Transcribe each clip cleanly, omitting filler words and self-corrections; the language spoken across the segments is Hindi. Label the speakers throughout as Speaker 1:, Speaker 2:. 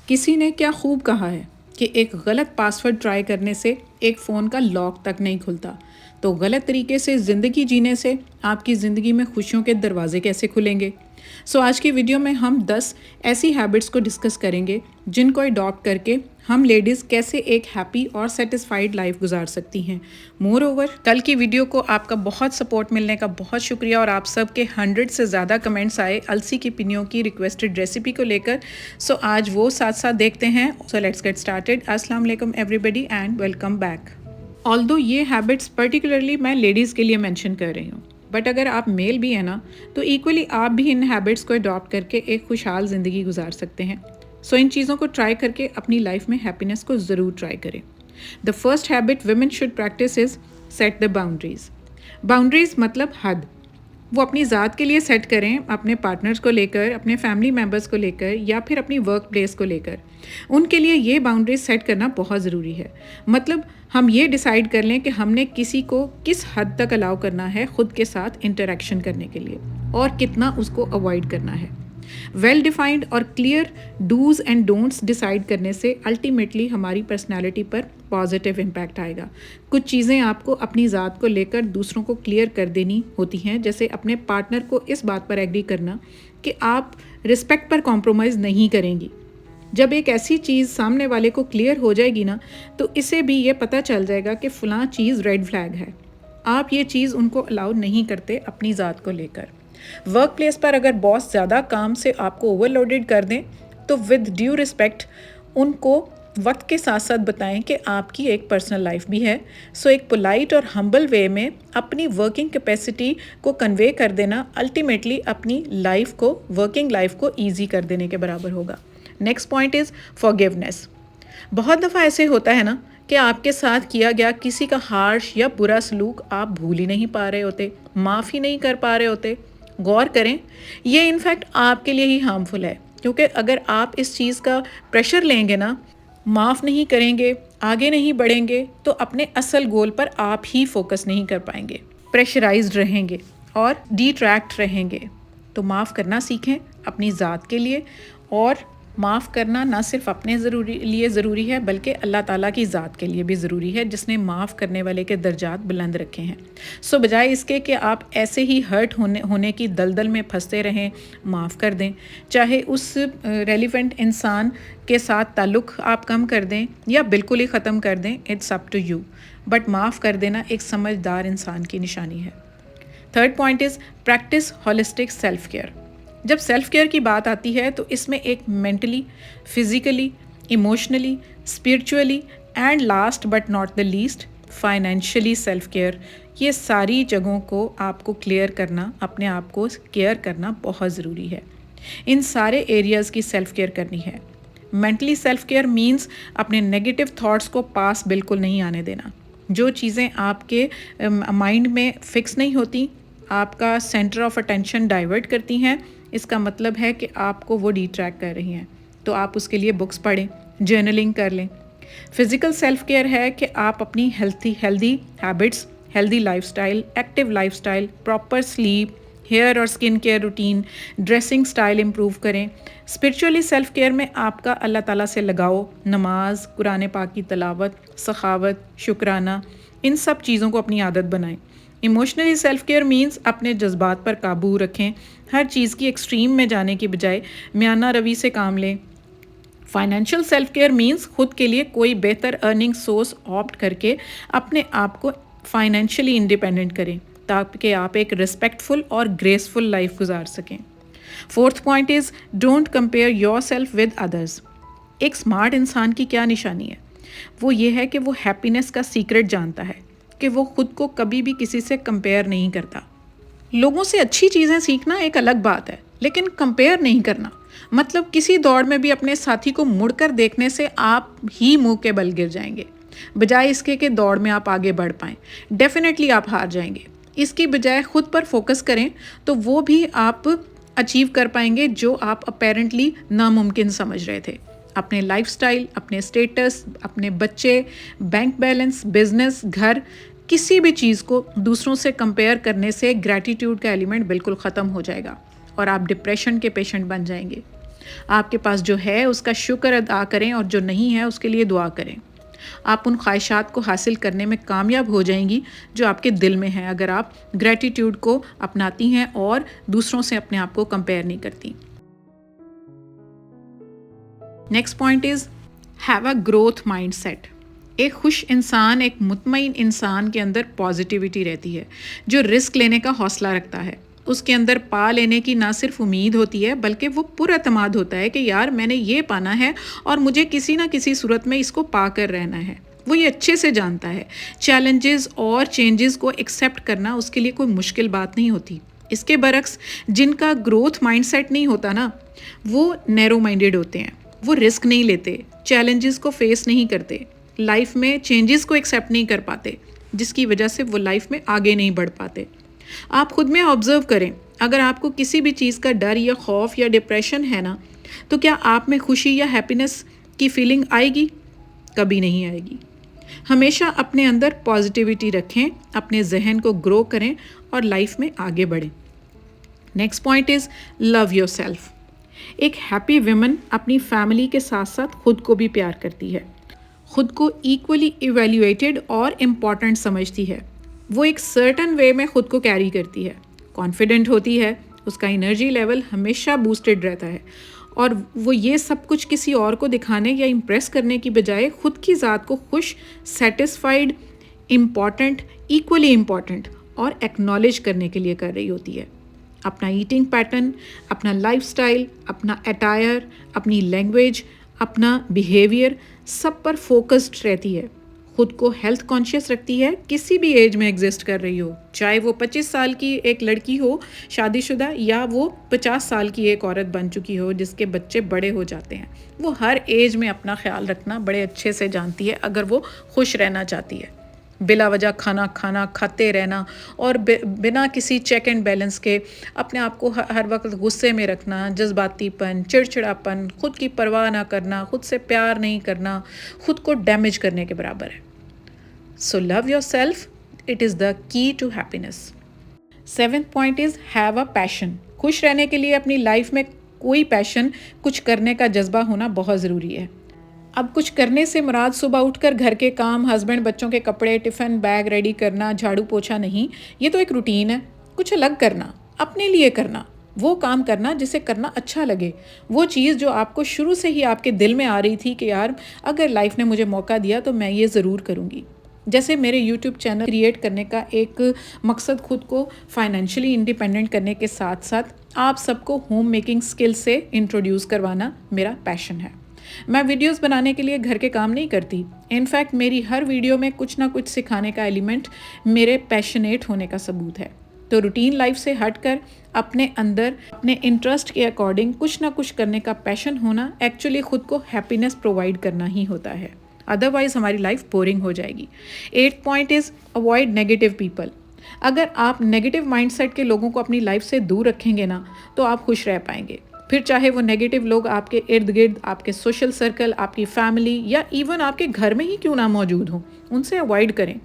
Speaker 1: किसी ने क्या खूब कहा है कि एक गलत पासवर्ड ट्राई करने से एक फ़ोन का लॉक तक नहीं खुलता। तो गलत तरीके से ज़िंदगी जीने से आपकी ज़िंदगी में खुशियों के दरवाजे कैसे खुलेंगे। आज की वीडियो में हम 10 ऐसी हैबिट्स को डिस्कस करेंगे जिनको अडॉप्ट करके हम लेडीज़ कैसे एक हैप्पी और सेटिस्फाइड लाइफ गुजार सकती हैं। मोर ओवर कल की वीडियो को आपका बहुत सपोर्ट मिलने का बहुत शुक्रिया और आप सब के 100 से ज़्यादा कमेंट्स आए अलसी की पिनियों की रिक्वेस्टेड रेसिपी को लेकर। आज वो साथ साथ देखते हैं। Let's get started. अस्सलाम वालेकुम everybody and welcome back. Although ये हैबिट्स पर्टिकुलरली मैं लेडीज़ के लिए मेंशन कर रही हूँ, बट अगर आप मेल भी हैं ना तो इक्वली आप भी इन हैबिट्स को अडॉप्ट करके एक खुशहाल ज़िंदगी गुजार सकते हैं। इन चीज़ों को ट्राई करके अपनी लाइफ में हैप्पीनेस को ज़रूर ट्राई करें। The first habit women should practice is set the boundaries. Boundaries मतलब हद। वो अपनी ज़ात के लिए सेट करें, अपने पार्टनर्स को लेकर, अपने फैमिली मेम्बर्स को लेकर या फिर अपनी वर्क प्लेस को लेकर। उनके लिए ये बाउंड्रीज सेट करना बहुत ज़रूरी है। मतलब हम ये डिसाइड कर लें कि हमने किसी को किस हद तक अलाउ करना है खुद के साथ इंटरेक्शन करने के लिए और कितना उसको अवॉइड करना है। वेल डिफाइंड और clear do's and don'ts decide करने से अल्टीमेटली हमारी पर्सनैलिटी पर पॉजिटिव इम्पैक्ट आएगा। कुछ चीज़ें आपको अपनी ज़ात को लेकर दूसरों को क्लियर कर देनी होती हैं, जैसे अपने पार्टनर को इस बात पर एग्री करना कि आप रिस्पेक्ट पर कॉम्प्रोमाइज़ नहीं करेंगी। जब एक ऐसी चीज़ सामने वाले को क्लियर हो जाएगी ना तो इसे भी ये पता चल जाएगा कि फ़लाँ चीज़ रेड फ्लैग है, आप ये चीज़ उनको अलाउ नहीं करते अपनी ज़ात को लेकर। वर्क प्लेस पर अगर बॉस ज़्यादा काम से आपको ओवरलोडेड कर दें तो विद ड्यू रिस्पेक्ट उनको वक्त के साथ साथ बताएं कि आपकी एक पर्सनल लाइफ भी है। एक पोलाइट और हम्बल वे में अपनी वर्किंग कैपेसिटी को कन्वे कर देना अल्टीमेटली अपनी लाइफ को, वर्किंग लाइफ को ईजी कर देने के बराबर होगा। Next point is forgiveness. बहुत दफ़ा ऐसे होता है ना कि आपके साथ किया गया किसी का हार्श या बुरा सलूक आप भूल ही नहीं पा रहे होते, माफ़ ही नहीं कर पा रहे होते। गौर करें, ये इनफैक्ट आपके लिए ही हार्मफुल है, क्योंकि अगर आप इस चीज़ का प्रेशर लेंगे ना, माफ़ नहीं करेंगे, आगे नहीं बढ़ेंगे तो अपने असल गोल पर आप ही फोकस नहीं कर पाएंगे, प्रेशराइज्ड रहेंगे और डिट्रैक्ट रहेंगे। तो माफ़ करना सीखें अपनी ज़ात के लिए, और माफ़ करना ना सिर्फ अपने लिए ज़रूरी है बल्कि अल्लाह ताला की ज़ात के लिए भी ज़रूरी है, जिसने माफ़ करने वाले के दर्जात बुलंद रखे हैं। बजाय इसके कि आप ऐसे ही हर्ट होने की दलदल में फंसते रहें, माफ़ कर दें। चाहे उस रेलिवेंट इंसान के साथ ताल्लुक़ आप कम कर दें या बिल्कुल ही ख़त्म कर दें, it's up to you, but माफ़ कर देना एक समझदार इंसान की निशानी है। Third point is practice holistic self care. जब सेल्फ केयर की बात आती है तो इसमें एक mentally, physically, emotionally, spiritually and last but not the least financially self care, ये सारी जगहों को आपको क्लियर करना, अपने आप को केयर करना बहुत ज़रूरी है। इन सारे एरियाज़ की सेल्फ केयर करनी है। मेंटली सेल्फ केयर मीन्स अपने नेगेटिव थॉट्स को पास बिल्कुल नहीं आने देना। जो चीज़ें आपके माइंड में फिक्स नहीं होती, आपका सेंटर ऑफ अटेंशन डाइवर्ट करती हैं, इसका मतलब है कि आपको वो डिट्रैक्ट कर रही हैं, तो आप उसके लिए बुक्स पढ़ें, जर्नलिंग कर लें। फिज़िकल सेल्फ केयर है कि आप अपनी healthy habits, healthy lifestyle, active lifestyle, proper sleep, hair और skin care routine, dressing style improve करें। स्पिरिचुअली सेल्फ केयर में आपका अल्लाह ताला से लगाओ, नमाज, कुरान पाक की तिलावत, सखावत, शुक्राना, इन सब चीज़ों को अपनी आदत बनाएं। इमोशनली सेल्फ केयर मीन्स अपने जज्बात पर काबू रखें, हर चीज़ की एक्सट्रीम में जाने की बजाय म्याना रवि से काम लें। फाइनेंशियल सेल्फ केयर मीन्स खुद के लिए कोई बेहतर अर्निंग सोर्स ऑप्ट करके अपने आप को फाइनेंशियली इंडिपेंडेंट करें, ताकि आप एक रिस्पेक्टफुल और ग्रेसफुल लाइफ गुजार सकें। Fourth point is don't compare your self with others. एक स्मार्ट इंसान की क्या निशानी है? वो ये है कि वो हैप्पीनेस का सीक्रेट जानता है कि वो खुद को कभी भी किसी से कंपेयर नहीं करता। लोगों से अच्छी चीज़ें सीखना एक अलग बात है, लेकिन कंपेयर नहीं करना। मतलब किसी दौड़ में भी अपने साथी को मुड़कर देखने से आप ही मुंह के बल गिर जाएंगे, बजाय इसके कि दौड़ में आप आगे बढ़ पाएँ। डेफिनेटली आप हार जाएंगे। इसकी बजाय खुद पर फोकस करें तो वो भी आप अचीव कर पाएंगे जो आप अपेरेंटली नामुमकिन समझ रहे थे। अपने लाइफस्टाइल, अपने स्टेटस, अपने बच्चे, बैंक बैलेंस, बिजनेस, घर, किसी भी चीज़ को दूसरों से कंपेयर करने से ग्रैटिट्यूड का एलिमेंट बिल्कुल ख़त्म हो जाएगा और आप डिप्रेशन के पेशेंट बन जाएंगे। आपके पास जो है उसका शुक्र अदा करें और जो नहीं है उसके लिए दुआ करें। आप उन ख्वाहिशात को हासिल करने में कामयाब हो जाएंगी जो आपके दिल में हैं, अगर आप ग्रेटिट्यूड को अपनाती हैं और दूसरों से अपने आप को कंपेयर नहीं करती। Next point is have a growth mindset. एक खुश इंसान, एक मुतमईन इंसान के अंदर पॉजिटिविटी रहती है, जो रिस्क लेने का हौसला रखता है। उसके अंदर पा लेने की ना सिर्फ उम्मीद होती है बल्कि वो पुरअतमाद होता है कि यार मैंने ये पाना है और मुझे किसी ना किसी सूरत में इसको पा कर रहना है। वो ये अच्छे से जानता है। चैलेंजेस और चेंजेस को एक्सेप्ट करना उसके लिए कोई मुश्किल बात नहीं होती। इसके बरक्स जिनका ग्रोथ माइंडसेट नहीं होता ना, वो नैरो माइंडेड होते हैं। वो रिस्क नहीं लेते, चैलेंजेस को फेस नहीं करते, लाइफ में चेंजेस को एक्सेप्ट नहीं कर पाते, जिसकी वजह से वो लाइफ में आगे नहीं बढ़ पाते। आप खुद में ऑब्जर्व करें, अगर आपको किसी भी चीज़ का डर या खौफ या डिप्रेशन है ना, तो क्या आप में खुशी या हैप्पीनेस की फीलिंग आएगी? कभी नहीं आएगी। हमेशा अपने अंदर पॉजिटिविटी रखें, अपने जहन को ग्रो करें और लाइफ में आगे बढ़ें। Next point is love your self. एक हैप्पी वुमन अपनी फैमिली के साथ साथ खुद को भी प्यार करती है, खुद को इक्वली इवेल्युएटेड और इम्पॉर्टेंट समझती है। वो एक सर्टन वे में खुद को कैरी करती है, कॉन्फिडेंट होती है, उसका एनर्जी लेवल हमेशा बूस्टेड रहता है और वो ये सब कुछ किसी और को दिखाने या इम्प्रेस करने की बजाय खुद की ज़ात को खुश, सेटिस्फाइड, इम्पॉर्टेंट, इक्वली इम्पॉर्टेंट और एक्नॉलेज करने के लिए कर रही होती है। अपना ईटिंग पैटर्न, अपना लाइफस्टाइल, अपना अटायर, अपनी लैंग्वेज, अपना बिहेवियर सब पर फोकस्ड रहती है। खुद को हेल्थ कॉन्शियस रखती है, किसी भी एज में एग्जिस्ट कर रही हो, चाहे वो 25 साल की एक लड़की हो शादीशुदा या वो 50 साल की एक औरत बन चुकी हो जिसके बच्चे बड़े हो जाते हैं। वो हर एज में अपना ख्याल रखना बड़े अच्छे से जानती है अगर वो खुश रहना चाहती है। बिला वजह खाना खाते रहना और बिना किसी चेक एंड बैलेंस के अपने आप को हर वक्त गुस्से में रखना, जज्बातीपन, चिड़चिड़ापन, खुद की परवाह ना करना, खुद से प्यार नहीं करना, खुद को डैमेज करने के बराबर है। So love yourself, it is the key to happiness. 7th point is have a passion. खुश रहने के लिए अपनी लाइफ में कोई पैशन, कुछ करने का जज्बा होना बहुत ज़रूरी है। अब कुछ करने से मुराद सुबह उठकर घर के काम, हस्बैंड बच्चों के कपड़े, टिफ़िन बैग रेडी करना, झाड़ू पोछा नहीं। ये तो एक रूटीन है। कुछ अलग करना, अपने लिए करना, वो काम करना जिसे करना अच्छा लगे, वो चीज़ जो आपको शुरू से ही आपके दिल में आ रही थी कि यार अगर लाइफ ने मुझे मौका दिया तो मैं ये ज़रूर करूँगी। जैसे मेरे YouTube चैनल क्रिएट करने का एक मकसद खुद को फाइनेंशियली इंडिपेंडेंट करने के साथ साथ आप सबको होम मेकिंग स्किल से इंट्रोड्यूस करवाना मेरा पैशन है। मैं वीडियोस बनाने के लिए घर के काम नहीं करती। इनफैक्ट मेरी हर वीडियो में कुछ ना कुछ सिखाने का एलिमेंट मेरे पैशनेट होने का सबूत है। तो रूटीन लाइफ से हटकर अपने अंदर अपने इंटरेस्ट के अकॉर्डिंग कुछ ना कुछ करने का पैशन होना एक्चुअली खुद को हैप्पीनेस प्रोवाइड करना ही होता है। अदरवाइज हमारी लाइफ बोरिंग हो जाएगी। 8th point is avoid negative people. अगर आप नेगेटिव माइंडसेट के लोगों को अपनी लाइफ से दूर रखेंगे ना, तो आप खुश रह पाएंगे। फिर चाहे वो नेगेटिव लोग आपके इर्द गिर्द, आपके सोशल सर्कल, आपकी फैमिली या इवन आपके घर में ही क्यों ना मौजूद हों, उनसे अवॉइड करें।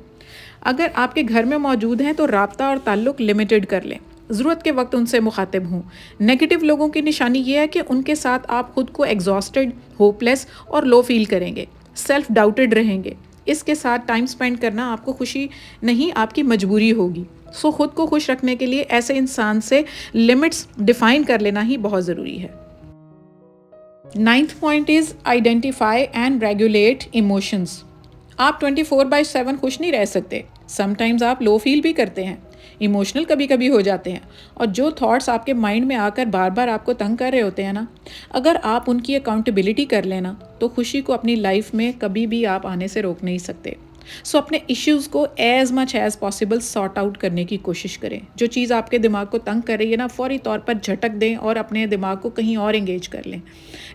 Speaker 1: अगर आपके घर में मौजूद हैं तो राब्ता और ताल्लुक़ लिमिटेड कर लें, ज़रूरत के वक्त उनसे मुखातिब हों। नेगेटिव लोगों की निशानी ये है कि उनके साथ आप खुद को एग्जॉस्टेड, होपलेस और लो फील करेंगे, सेल्फ डाउटेड रहेंगे। इसके साथ टाइम स्पेंड करना आपको खुशी नहीं, आपकी मजबूरी होगी। सो खुद को खुश रखने के लिए ऐसे इंसान से लिमिट्स डिफाइन कर लेना ही बहुत ज़रूरी है। 9th point is identify and regulate emotions. आप 24/7 खुश नहीं रह सकते। समटाइम्स आप लो फील भी करते हैं, इमोशनल कभी कभी हो जाते हैं, और जो थॉट्स आपके माइंड में आकर बार बार आपको तंग कर रहे होते हैं ना, अगर आप उनकी अकाउंटेबिलिटी कर लेना तो खुशी को अपनी लाइफ में कभी भी आप आने से रोक नहीं सकते। सो अपने इश्यूज़ को as much as possible sort out करने की कोशिश करें। जो चीज़ आपके दिमाग को तंग कर रही है ना, फौरी तौर पर झटक दें और अपने दिमाग को कहीं और एंगेज कर लें,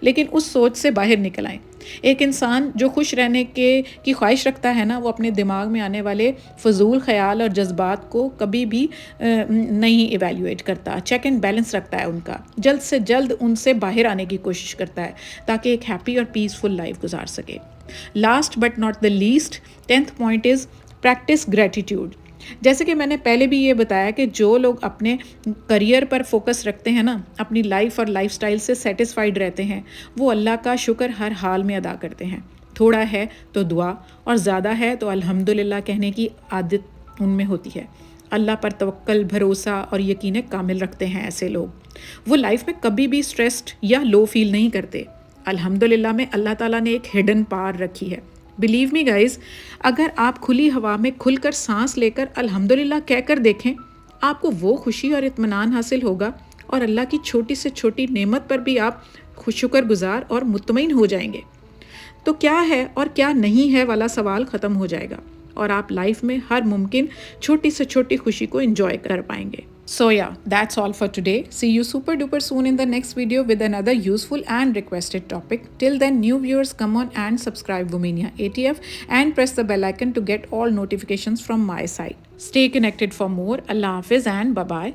Speaker 1: लेकिन उस सोच से बाहर निकल आएँ। एक इंसान जो खुश रहने की ख्वाहिश रखता है ना, वो अपने दिमाग में आने वाले फजूल ख्याल और जज्बात को कभी भी नहीं इवेल्युएट करता, चेक एंड बैलेंस रखता है उनका, जल्द से जल्द उनसे बाहर आने की कोशिश करता है ताकि एक हैप्पी और पीसफुल लाइफ गुजार सके। Last but not the least, 10th point is practice gratitude. जैसे कि मैंने पहले भी ये बताया कि जो लोग अपने करियर पर फोकस रखते हैं ना, अपनी लाइफ और लाइफस्टाइल से सेटिस्फाइड रहते हैं, वो अल्लाह का शुक्र हर हाल में अदा करते हैं। थोड़ा है तो दुआ और ज़्यादा है तो अल्हम्दुलिल्लाह कहने की आदत उनमें होती है। अल्लाह पर तवक्कल, भरोसा और यकीन कामिल रखते हैं ऐसे लोग। वो लाइफ में कभी भी स्ट्रेस्ड या लो फील नहीं करते। अल्हम्दुलिल्लाह में अल्लाह ताला ने एक हिडन पावर रखी है। बिलीव मी गाइज, अगर आप खुली हवा में खुलकर सांस लेकर अल्हम्दुलिल्लाह कहकर देखें, आपको वो खुशी और इत्मीनान हासिल होगा और अल्लाह की छोटी से छोटी नेमत पर भी आप शुक्रगुजार और मुतमईन हो जाएंगे। तो क्या है और क्या नहीं है वाला सवाल ख़त्म हो जाएगा और आप लाइफ में हर मुमकिन छोटी से छोटी खुशी को एंजॉय कर पाएंगे। So yeah, that's all for today. See you super duper soon in the next video with another useful and requested topic. Till then, new viewers, come on and subscribe Womania ATF and press the bell icon to get all notifications from my side. Stay connected for more. Allah Hafiz and bye bye.